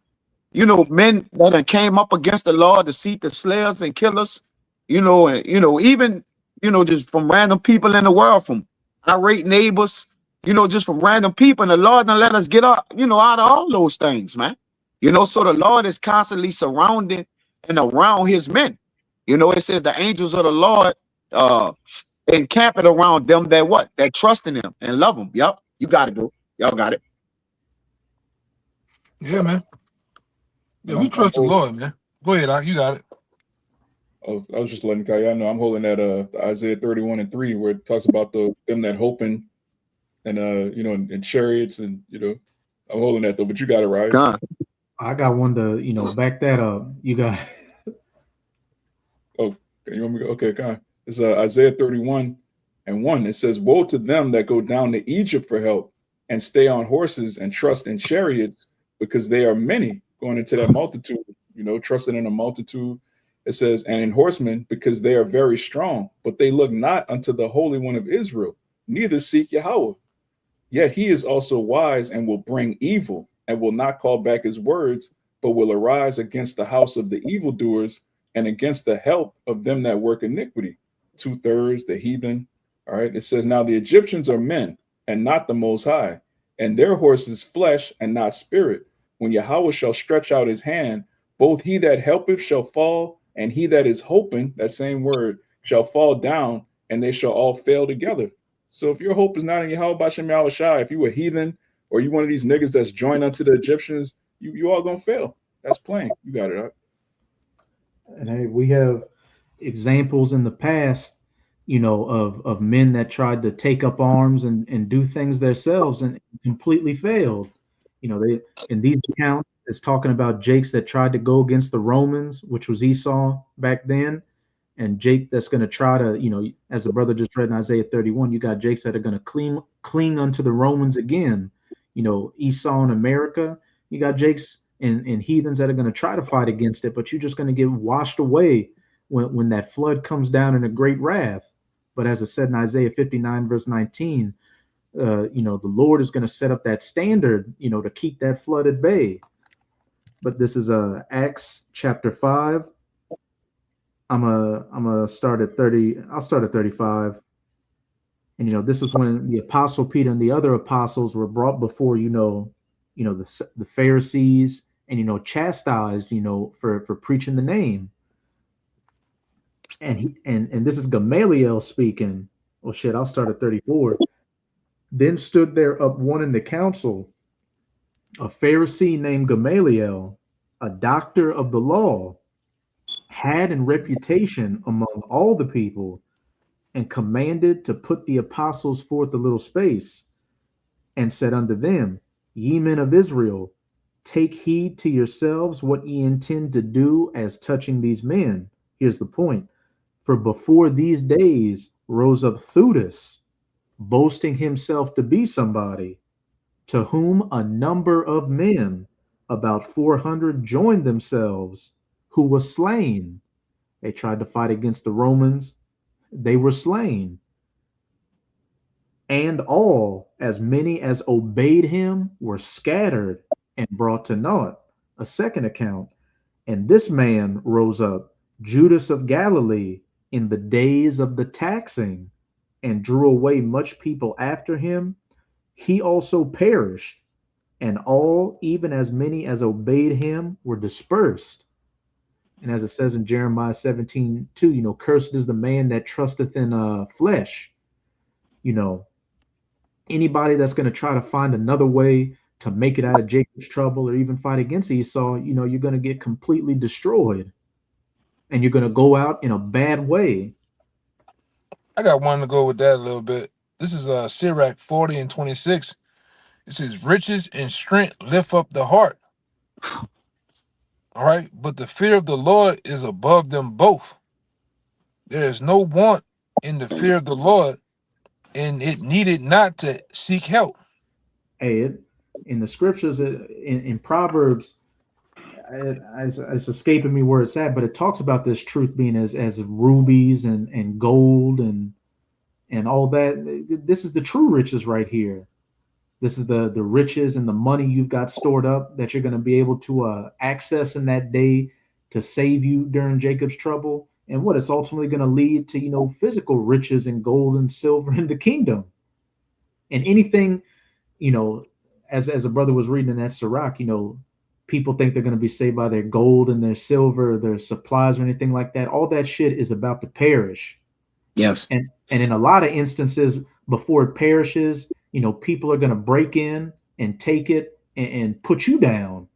you know, men that came up against the Lord to seek to slay us and kill us, you know, and, you know, even, you know, just from random people in the world, from irate neighbors, you know, just from random people. And the Lord done let us get out, you know, out of all those things, man. You know, so the Lord is constantly surrounding and around his men. You know, it says the angels of the Lord encamp it around them that what? That trust in him and love him. Yep. You got it, bro. Y'all got it. Yeah, man. Yeah, we trust the Lord, man. Go ahead, Doc. You got it. Oh, I was just letting Kaya know I'm holding that Isaiah 31:3, where it talks about them that hoping and you know, in chariots, and you know, I'm holding that though. But you got it right. God. I got one to, you know, back that up. You got. Oh, you want me to go? Okay, kind. It's Isaiah 31:1. It says, "Woe to them that go down to Egypt for help, and stay on horses and trust in chariots, because they are many." Going into that multitude, you know, trusting in a multitude. It says, "And in horsemen, because they are very strong, but they look not unto the Holy One of Israel, neither seek Yahweh. Yet he is also wise and will bring evil, and will not call back his words, but will arise against the house of the evildoers and against the help of them that work iniquity." 2/3, the heathen. All right. It says, "Now the Egyptians are men and not the Most High, and their horses flesh and not spirit. When Yahweh shall stretch out his hand, both he that helpeth shall fall, and he that is hoping," that same word, "shall fall down, and they shall all fail together." So if your hope is not in Yahweh Bashem Yahweh Shai, if you a heathen or you one of these niggas that's joined unto the Egyptians, you all gonna fail. That's plain. You got it, right? And hey, we have examples in the past, you know, of men that tried to take up arms and do things themselves and completely failed. You know, they in these accounts it's talking about Jakes that tried to go against the Romans, which was Esau back then, and Jake that's going to try to, you know, as the brother just read in Isaiah 31, you got Jakes that are going to cling unto the Romans again. You know, Esau in America, you got Jakes and heathens that are going to try to fight against it, but you're just going to get washed away when that flood comes down in a great wrath. But as it said in Isaiah 59 verse 19, you know, the Lord is going to set up that standard, you know, to keep that flood at bay. But this is Acts chapter 5. I'm a start at 30. I'll start at 35. And you know, this is when the apostle Peter and the other apostles were brought before, you know, the Pharisees, and you know, chastised, you know, for preaching the name. And this is Gamaliel speaking. Oh shit, I'll start at 34. Then stood there up one in the council, a Pharisee named Gamaliel, a doctor of the law, had in reputation among all the people, and commanded to put the apostles forth a little space, and said unto them, Ye men of Israel, take heed to yourselves what ye intend to do as touching these men. Here's the point. For before these days rose up Theudas, boasting himself to be somebody, to whom a number of men, about 400, joined themselves, who was slain. They tried to fight against the Romans. They were slain. And all, as many as obeyed him, were scattered and brought to naught. A second account. And this man rose up, Judas of Galilee, in the days of the taxing, and drew away much people after him. He also perished, and all, even as many as obeyed him, were dispersed. And as it says in Jeremiah 17:2, you know, cursed is the man that trusteth in flesh. You know, anybody that's going to try to find another way to make it out of Jacob's trouble or even fight against Esau, you're going to get completely destroyed, and you're going to go out in a bad way. I got one to go with that a little bit. This is Sirach 40 and 26. It says, riches and strength lift up the heart. All right. But the fear of the Lord is above them both. There is no want in the fear of the Lord, and it needed not to seek help. Hey, in the scriptures, in Proverbs, it's escaping me where it's at, but it talks about this truth being as rubies and gold and all that. This is the true riches right here. This is the riches and the money you've got stored up that you're going to be able to access in that day to save you during Jacob's trouble. And what it's ultimately going to lead to, physical riches and gold and silver in the kingdom. And anything, as a brother was reading in that Sirach, people think they're going to be saved by their gold and their silver, their supplies or anything like that. All that shit is about to perish. Yes. And in a lot of instances, before it perishes, people are going to break in and take it and put you down.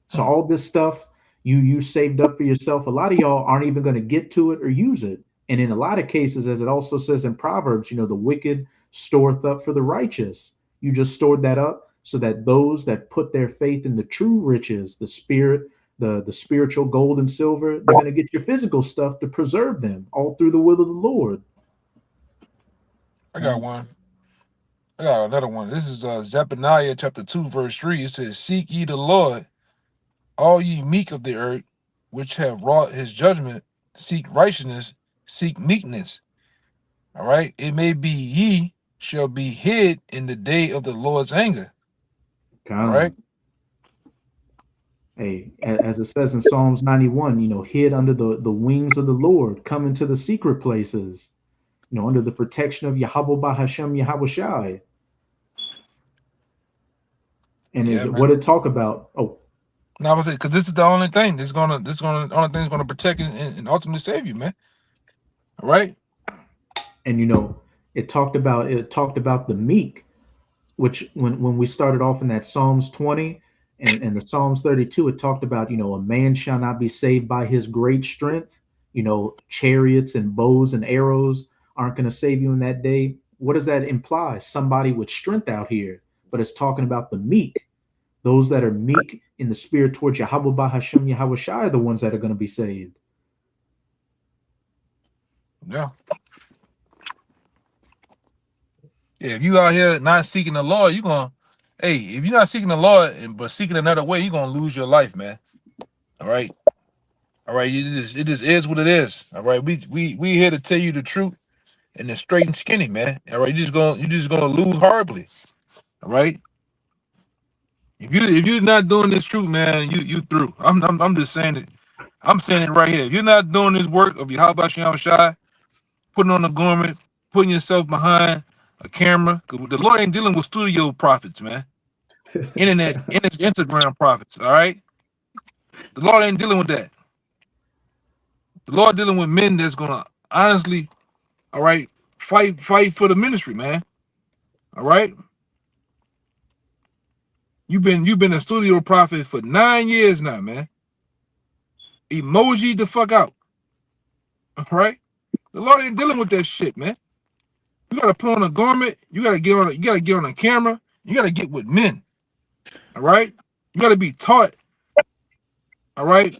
So all this stuff you saved up for yourself, a lot of y'all aren't even going to get to it or use it. And in a lot of cases, as it also says in Proverbs, the wicked storeth up for the righteous. You just stored that up so that those that put their faith in the true riches, the spirit, the spiritual gold and silver, they're going to get your physical stuff to preserve them all through the will of the Lord. I got one. I got another one. This is Zephaniah chapter 2, verse 3. It says, seek ye the Lord, all ye meek of the earth, which have wrought his judgment, seek righteousness, seek meekness. All right. It may be ye shall be hid in the day of the Lord's anger. All right. Hey, as it says in Psalms 91, hid under the wings of the Lord, come into the secret places, under the protection of Yahweh Bahashem Yahweh Shai. And what it talk about? Oh, no, I was saying, because this is the only thing that's only thing that's gonna protect and ultimately save you, man. All right. And it talked about the meek, which when we started off in that Psalms 20 and the Psalms 32, it talked about, a man shall not be saved by his great strength. Chariots and bows and arrows aren't going to save you in that day. What does that imply? Somebody with strength out here, but it's talking about the meek. Those that are meek in the spirit towards Yahweh Bahashem Yahweh Shai are the ones that are going to be saved. Yeah. Yeah, if you out here not seeking the Lord, if you're not seeking the Lord but seeking another way, you're gonna lose your life, man. All right. It just is what it is. All right. We here to tell you the truth and it's straight and skinny, man. All right. You're just gonna lose horribly. All right. If you're not doing this truth, man, you through. I'm just saying it. I'm saying it right here. If you're not doing this work of Yahweh Shem Shai, putting on a garment, putting yourself behind a camera, because the Lord ain't dealing with studio prophets, man. Internet, Instagram prophets, all right? The Lord ain't dealing with that. The Lord dealing with men that's gonna honestly, all right, fight for the ministry, man. All right? You've been a studio prophet for 9 years now, man. Emoji the fuck out. All right? The Lord ain't dealing with that shit, man. You gotta put on a garment, you gotta get on a camera, you gotta get with men. All right? You gotta be taught, all right,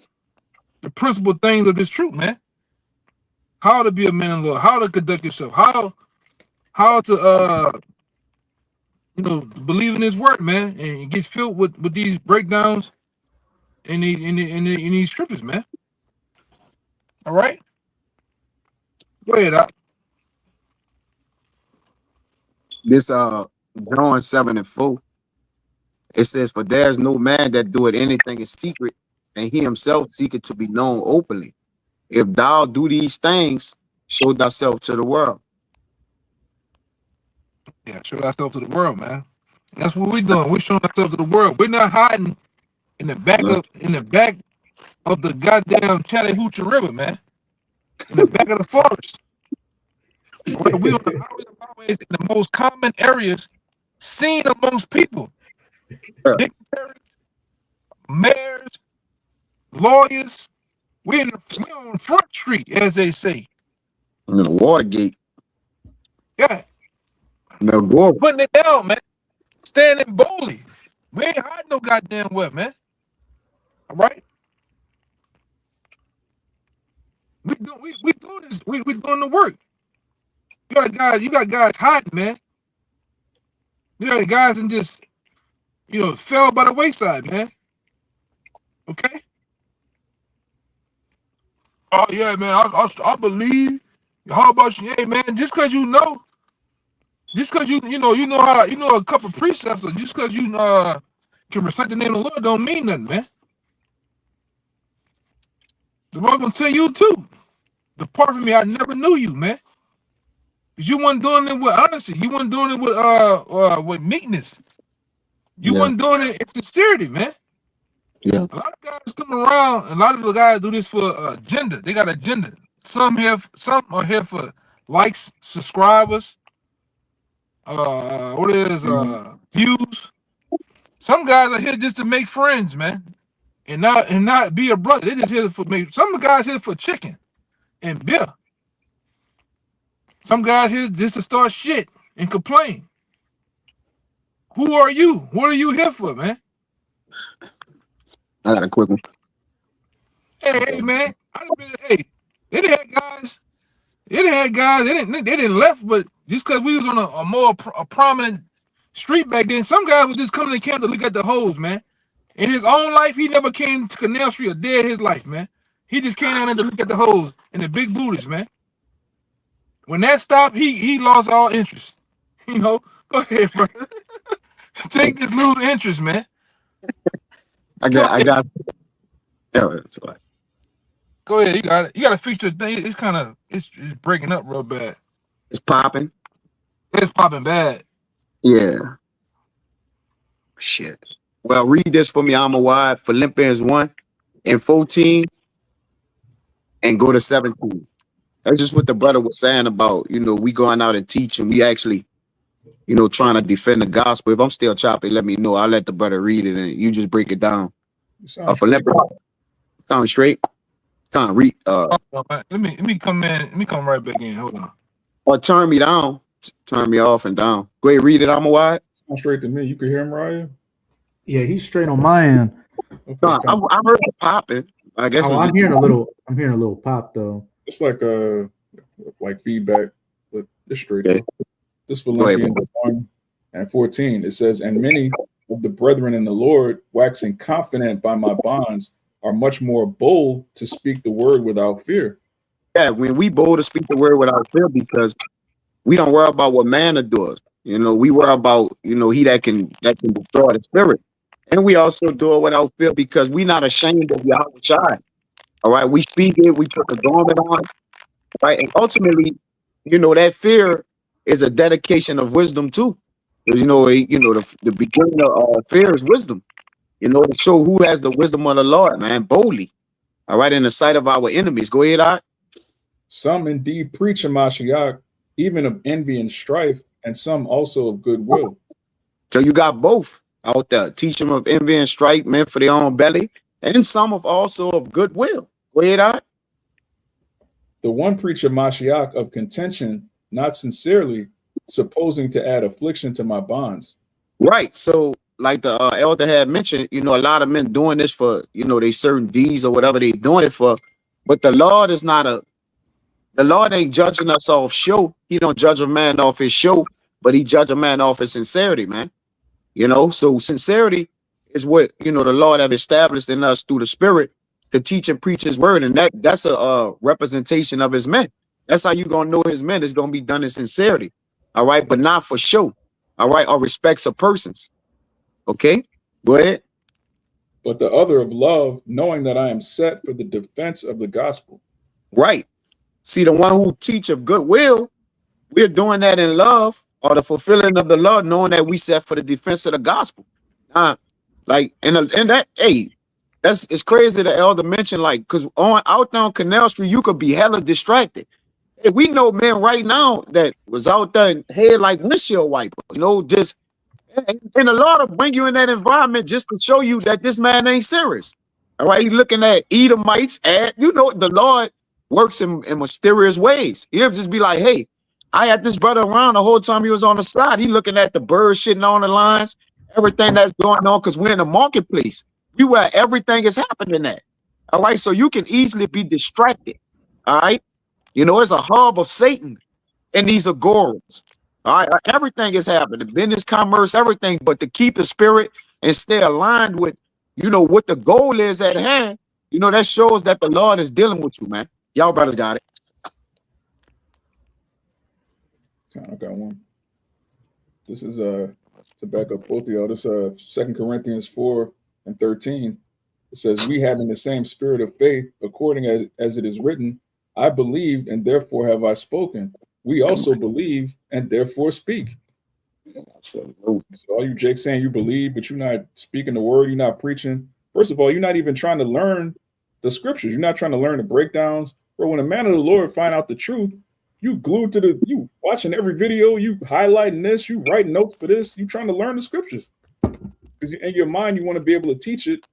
the principal things of this truth, man. How to be a man in law, how to conduct yourself, how to believe in his word, man, and get filled with these breakdowns in these scriptures, man. All right? Go ahead, Doc. This John 7:4. It says, for there is no man that doeth anything in secret, and he himself seeketh to be known openly. If thou do these things, show thyself to the world. Yeah, show ourselves to the world, man. That's what we're doing. We're showing ourselves to the world. We're not hiding in the back of the goddamn Chattahoochee River, man. In the back of the forest. Right? We on the highways in the most common areas seen amongst people. dignitaries, mayors, lawyers. We on Front Street, as they say. You know, Watergate. Yeah, Now go. putting it down, man. Standing boldly. We ain't hiding no goddamn well, man. All right. We doing this. We doing the work. You got guys hiding, man. You got guys and just fell by the wayside, man. Okay. Oh yeah, man. I believe. How about you? Hey, man. Just cause you know how a couple precepts, or just cause you can recite the name of the Lord, don't mean nothing, man. The Lord gonna tell you too. Depart from me, I never knew you, man. Cause you wasn't doing it with honesty. You wasn't doing it with meekness. You wasn't doing it in sincerity, man. Yeah. A lot of guys come around. A lot of the guys do this for agenda. They got agenda. Some are here for likes, subscribers. Views. Some guys are here just to make friends, man, and not be a brother. They just here for make. Some guys here for chicken and beer. Some guys here just to start shit and complain. Who are you? What are you here for, man? I got a quick one. Hey, man. They done had guys. They didn't left, but just because we was on a more prominent street back then, some guys would just come to the camp to look at the hoes, man. In his own life, he never came to Canal Street a day in his life, man. He just came down there to look at the hoes and the big booties, man. When that stopped, he lost all interest. Go ahead, bro. Jake just lose interest, man. I got. Yeah, it's like, Go ahead, you got it. You got to fix your thing. It's breaking up real bad. it's popping. It's popping bad. Yeah. Shit. Well, read this for me, Amawad. Philippians 1:14, and go to 17. That's just what the brother was saying about, we going out and teaching. We actually, trying to defend the gospel. If I'm still choppy, let me know. I'll let the brother read it and you just break it down. Philippians. Sound straight. Sound read. Let me come in. Let me come right back in. Hold on. Or turn me down. Turn me off and down. Go ahead, read it, Amawad. Sound straight to me. You can hear him, Ryan? Yeah, he's straight on my end. Okay, I heard it popping. I guess I'm hearing a little pop though. it's like feedback, but it's straight. Okay. This Philippians 1:14. It says, "And many of the brethren in the Lord, waxing confident by my bonds, are much more bold to speak the word without fear." Yeah, when we bold to speak the word without fear, because we don't worry about what man does. We worry about, he that can destroy the spirit. And we also do it without fear because we're not ashamed of Yahweh Shai. All right. We speak it, we put the garment on. Right. And ultimately, that fear is a dedication of wisdom too. The beginning of fear is wisdom. To show who has the wisdom of the Lord, man, boldly. All right, in the sight of our enemies. Go ahead, Art. Some indeed preach a Mashiach, even of envy and strife, and some also of goodwill. So you got both out there. Teach them of envy and strife, meant for their own belly, and some also of goodwill. Go ahead, Art. The one preach a Mashiach of contention, not sincerely, supposing to add affliction to my bonds. Right. So, like the elder had mentioned, a lot of men doing this for, they certain deeds or whatever they doing it for. But the Lord is the Lord ain't judging us off show. He don't judge a man off his show, but he judge a man off his sincerity, man. So sincerity is what, the Lord have established in us through the Spirit to teach and preach his word. And that's a representation of his men. That's how you going to know his men is going to be done in sincerity. All right. But not for show. All right. Or respects of persons. Okay. Go ahead. But the other of love, knowing that I am set for the defense of the gospel. Right. See, the one who teach of goodwill, we're doing that in love, or the fulfilling of the law, knowing that we set for the defense of the gospel. And that, hey, it's crazy the elder mentioned, because out there on Canal Street, you could be hella distracted. We know men right now that was out there and head like windshield wiper, just And the Lord will bring you in that environment just to show you that this man ain't serious. All right, he's looking at Edomites, and you know the Lord works in mysterious ways. He'll just be like, hey, I had this brother around the whole time he was on the side. He looking at the birds shitting on the lines, everything that's going on, because we're in the marketplace. We where everything is happening at. All right, so you can easily be distracted. All right, you know, it's a hub of Satan in these agoras. All right, everything is happening, business, commerce, everything, but to keep the spirit and stay aligned with, you know, what the goal is at hand, you know, that shows that the Lord is dealing with you, man. Y'all brothers got it. I got one. This is to back up both of y'all. This 2 Corinthians 4:13. It says, we having the same spirit of faith, according as it is written, I believed and therefore have I spoken. We also believe and therefore speak. So all you Jake saying you believe, but you're not speaking the word, you're not preaching. First of all, you're not even trying to learn the scriptures. You're not trying to learn the breakdowns. Bro, when a man of the Lord find out the truth, you glued to you watching every video, you highlighting this, you writing notes for this, you trying to learn the scriptures. Because in your mind, you want to be able to teach it.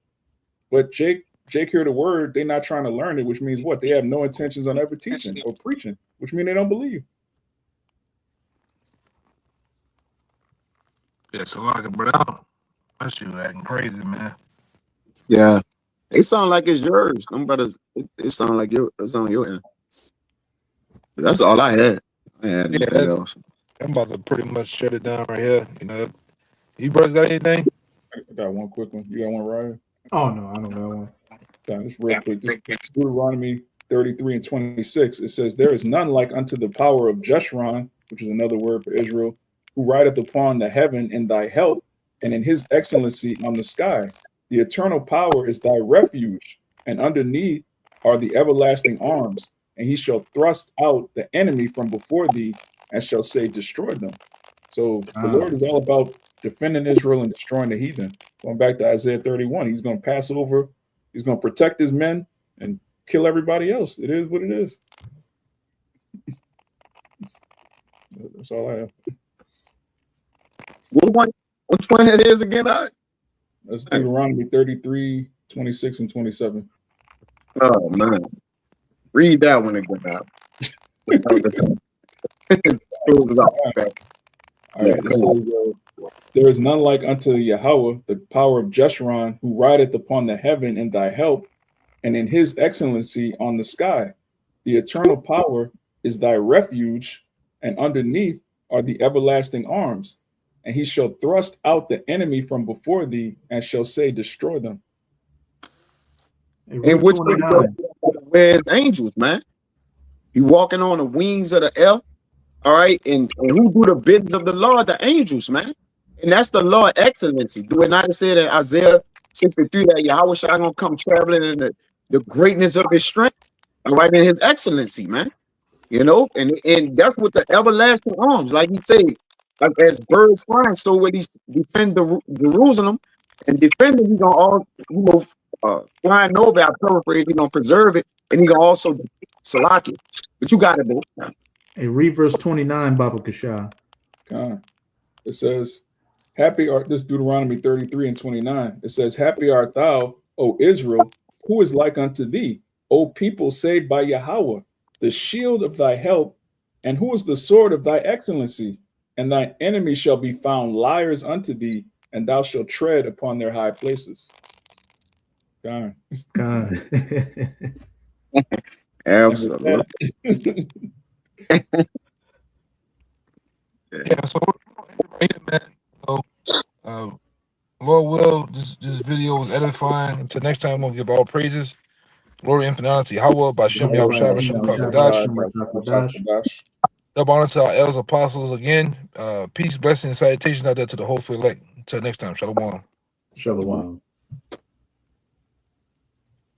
But Jake hear the word, they're not trying to learn it, which means what? They have no intentions on ever teaching or preaching, which means they don't believe. Yeah, so I can bring out. That shit acting crazy, man. Yeah. It sound like it's yours. Them brothers, it sound like it's on your end. That's all I had. I had Yeah, anything else. I'm about to pretty much shut it down right here. You know, you brothers got anything? I got one quick one. You got one, Ryan? Oh no, I don't got one. Just real quick. This Deuteronomy 33:26. It says, there is none like unto the power of Jeshurun, which is another word for Israel, who rideth upon the heaven in thy help, and in his excellency on the sky. The eternal power is thy refuge, and underneath are the everlasting arms, and he shall thrust out the enemy from before thee, and shall say, destroy them. So the Lord is all about defending Israel and destroying the heathen. Going back to Isaiah 31, he's going to pass over, he's going to protect his men and kill everybody else. It is what it is. That's all I have. Which one it is again? That's Deuteronomy 33:26 and 27. Oh man. Read that one again out. All right, it says, there is none like unto Yahweh, the power of Jeshurun, who rideth upon the heaven in thy help, and in his excellency on the sky. The eternal power is thy refuge, and underneath are the everlasting arms. And he shall thrust out the enemy from before thee, and shall say, destroy them. And which where's angels, man? You walking on the wings of the air. All right, and who do the biddings of the Lord? The angels, man. And that's the Lord excellency. Do it not say that Isaiah 63 that Yahweh shall gonna come traveling in the greatness of his strength? All right, in his excellency, man. You know, and that's what the everlasting arms, like he said, like as birds flying, so when he defend the Jerusalem and defend it, he gonna all flying over, I paraphrase, he gonna preserve it, and he gonna also select it. But you got it, bro. Hey, read verse 29, Baba Kashah. It says, happy art, this Deuteronomy 33:29. It says, happy art thou, O Israel, who is like unto thee, O people saved by Yahweh, the shield of thy help, and who is the sword of thy excellency? And thine enemies shall be found liars unto thee, and thou shalt tread upon their high places. God. Absolutely. Yeah, so right here, man. So, Lord will, this video was edifying. Until next time, I'm gonna give all praises. Glory, infinity, Yahweh, Bashem, Yahushua, Double honor to our elders, apostles again. Peace, blessings, salutations out there to the whole elect. Until next time, Shalom. Shalom.